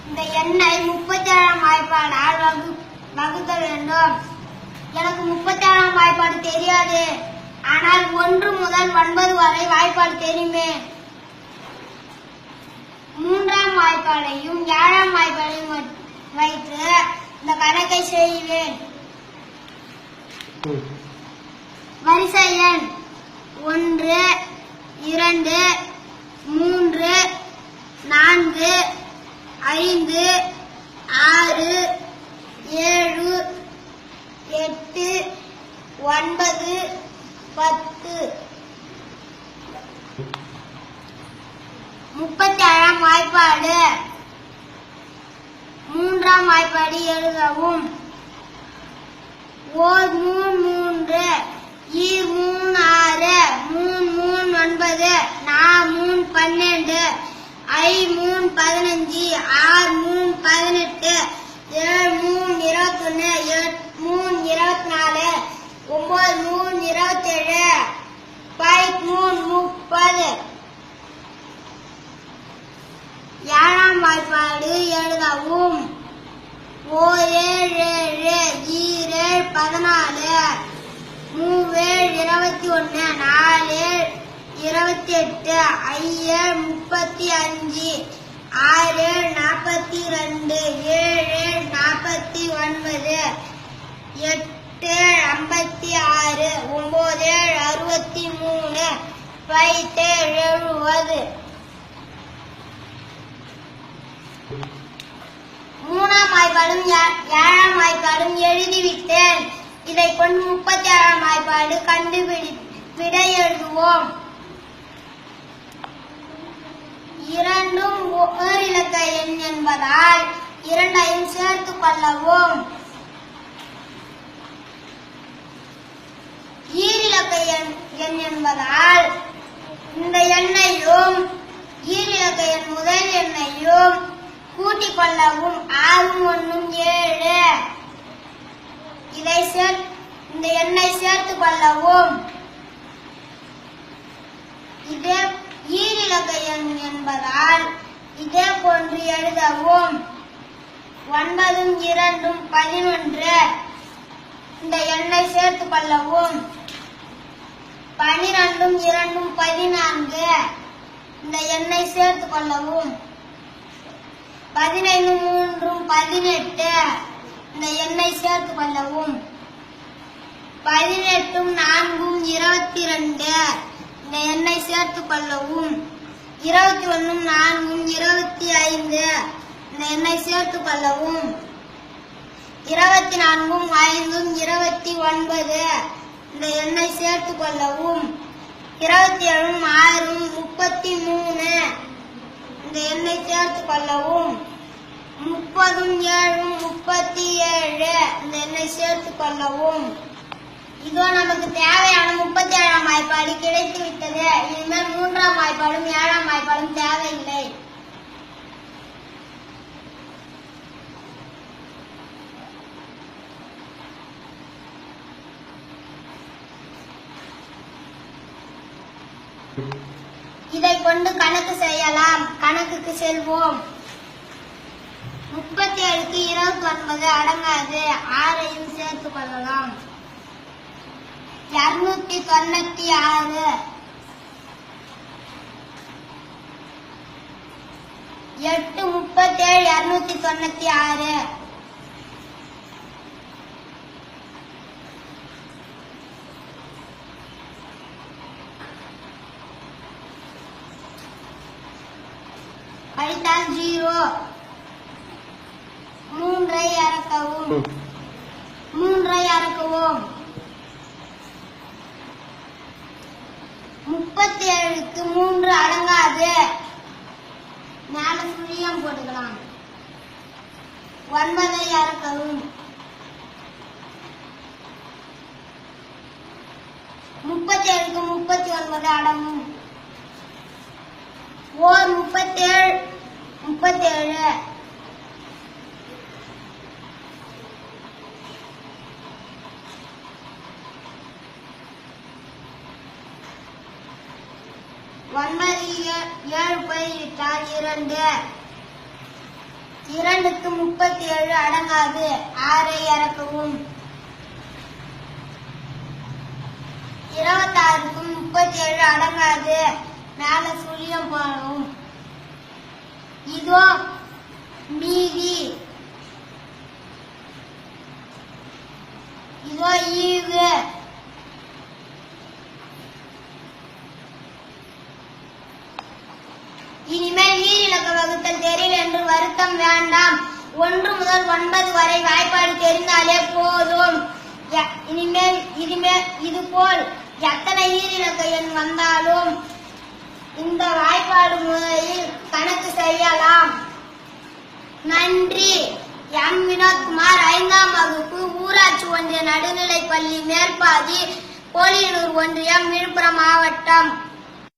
இந்த எண்ணை 37ஆம் வாய்ப்பாடால் வகுக்க வேண்டும். எனக்கு 37ஆம் வாய்ப்பாடு தெரியாது, ஆனால் 1 முதல் 9 வரை வாய்ப்பாடு தெரியுமே. 3ஆம் வாய்ப்பாடையும் 7ஆம் வாய்ப்பாடையும் வைத்து இந்த கணக்கை செய்வேன். வரிசை எண் 1 2 3 4 5 6 7 8 9 10. 37ஆம் வாய்ப்பாடு. 3ஆம் வாய்ப்பாடு எழுதவும். ஓர் 3 3 ஈர் 3 6 3 3 9 4 3 12 ஐ 3 15 6 3 18 7 3 21 8 3 24 9 3 27 5 3 30. 7ஆம் வாய்ப்பாடு எழுதவும். ஓர் 7 7 ஈர் 7 14 3 7 21 4 28 5 35 6 42 7 49 8 56 9 63 5 70. 3ஆம் வாய்ப்பாடும் 7ஆம் வாய்ப்பாடும் எழுதிவிட்டேன். இதை கொண்டு 36ஆம் வாய்ப்பாடு விடை எழுதுவோம். இரண்டும் ஓரிலக்க எண் என்பதால் இரண்டையும் சேர்த்துக் கொள்ளவும். ஈரிலக்க எண் என்பதால் இந்த எண்ணையும் ஈரிலக்க எண் முதல் எண்ணையும் கூட்டிக் கொள்ளவும். 6 1 7. இந்த எண்ணை சேர்த்துக் கொள்ளவும். இதே ஈரிலக்க எண் என்பதால் இதே போன்று எழுதவும். 9 2 11. இந்த எண்ணை சேர்த்துக் கொள்ளவும். 12 2 14. இந்த எண்ணை சேர்த்துக் கொள்ளவும். 15 3 18. இந்த எண்ணை சேர்த்துக் கொள்ளவும். 18 4 22. இந்த எண்ணை சேர்த்துக் கொள்ளவும். 21 4 25. இந்த எண்ணை சேர்த்துக் கொள்ளவும். 24 5 29. இந்த எண்ணை சேர்த்துக் கொள்ளவும். 27 6 33. இந்த எண்ணை சேர்த்துக் கொள்ளவும். 30 7 37. இந்த எண்ணை சேர்த்துக் கொள்ளவும். இதோ நமக்கு தேவையான 37ஆம் வாய்ப்பாடு கிடைத்து விட்டது. இனிமேல் 3ஆம் வாய்ப்பாடும் 7ஆம் வாய்ப்பாடும் தேவையில்லை. இதை கொண்டு கணக்கு செய்யலாம். கணக்குக்கு செல்வோம். 37க்கு 29 அடங்காது. 6ஐயும் சேர்த்துக் கொள்ளலாம். 296 8 37 296. 0 3ஐ இறக்கவும். 3ஐ இறக்குவோம். 37க்கு 3 அடங்காது. மேல சுழியம் போட்டுக்கலாம். 9ஐ இறக்கவும். 37க்கு 39 அடங்கும். ஓர் 37 37. 9 7 போய்விட்டால் 2. 2க்கு 37 அடங்காது. 6 இறக்கவும். 26க்கு 37 அடங்காது. மேல சுழியம் போடவும். இதோ மீதி. இதோ ஈவு. இனிமேல் ஈரிலக்க வகுத்தல் தெரியல என்று வருத்தம் வேண்டாம். 1 முதல் 9 வரை வாய்ப்பாடு தெரிந்தாலே போதும். இதுபோல் எத்தனை ஈரிலக்க எண் வந்தாலும் இந்த வாய்ப்பாடு முறையில் கணக்கு செய்யலாம். நன்றி. எம். வினோத்குமார், 5ஆம் வகுப்பு, ஊராட்சி ஒன்றிய நடுநிலைப்பள்ளி, மேற்பாதி, கோலியனூர் ஒன்றியம், விழுப்புரம் மாவட்டம்.